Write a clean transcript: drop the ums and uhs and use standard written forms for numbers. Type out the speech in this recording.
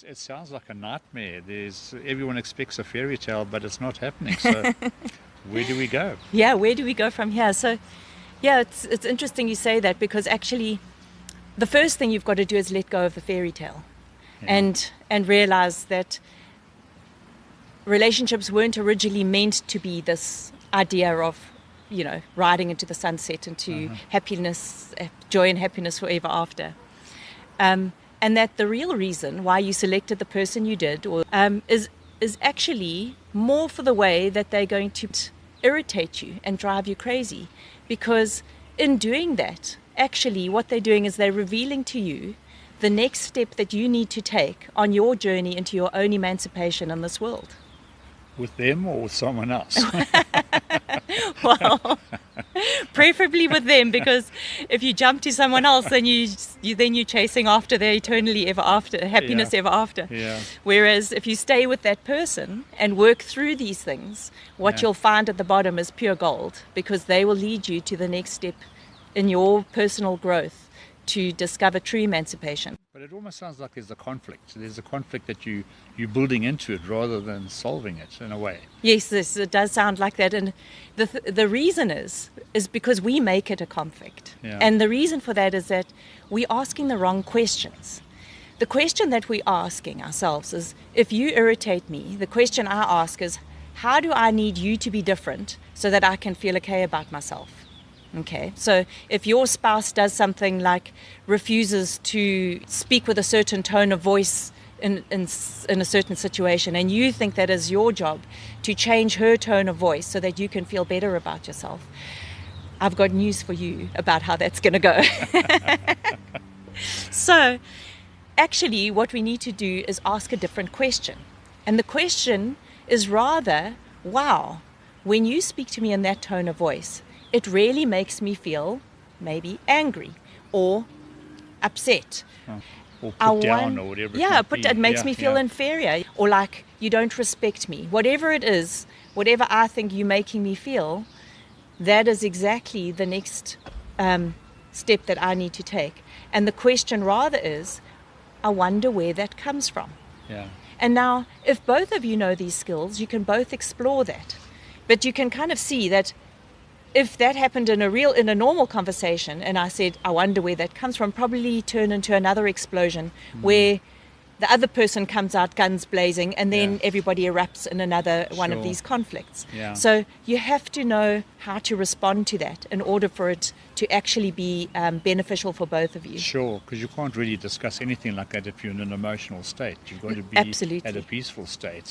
it sounds like a nightmare. Everyone expects a fairy tale, but it's not happening. So where do we go? Yeah, where do we go from here? So, yeah, it's interesting you say that, because actually the first thing you've got to do is let go of the fairy tale, Yeah. and realize that relationships weren't originally meant to be this idea of, riding into the sunset, into happiness, joy and happiness forever after. And that the real reason why you selected the person you did is actually more for the way that they're going to irritate you and drive you crazy. Because in doing that, actually what they're doing is they're revealing to you the next step that you need to take on your journey into your own emancipation in this world. With them or with someone else? Well, preferably with them, because if you jump to someone else, then you're chasing after their eternally ever after, happiness ever after. Yeah. Whereas if you stay with that person and work through these things, what you'll find at the bottom is pure gold, because they will lead you to the next step in your personal growth to discover true emancipation. But it almost sounds like there's a conflict. There's a conflict that you're building into it rather than solving it in a way. Yes, it does sound like that. And the reason is because we make it a conflict. Yeah. And the reason for that is that we're asking the wrong questions. The question that we're asking ourselves is, if you irritate me, the question I ask is, how do I need you to be different so that I can feel okay about myself? Okay, so if your spouse does something like refuses to speak with a certain tone of voice in a certain situation, and you think that is your job to change her tone of voice so that you can feel better about yourself, I've got news for you about how that's going to go. So actually what we need to do is ask a different question. And the question is rather, wow, when you speak to me in that tone of voice, it really makes me feel maybe angry or upset. Or put down or whatever. Yeah, it might be. it makes me feel inferior, or like you don't respect me. Whatever it is, whatever I think you're making me feel, that is exactly the next step that I need to take. And the question rather is, I wonder where that comes from. Yeah. And now, if both of you know these skills, you can both explore that. But you can kind of see that if that happened in a normal conversation, and I said, I wonder where that comes from, probably turn into another explosion where the other person comes out guns blazing, and then everybody erupts in another one of these conflicts. Yeah. So you have to know how to respond to that in order for it to actually be beneficial for both of you. Sure, because you can't really discuss anything like that if you're in an emotional state. You've got to be Absolutely. at a peaceful state.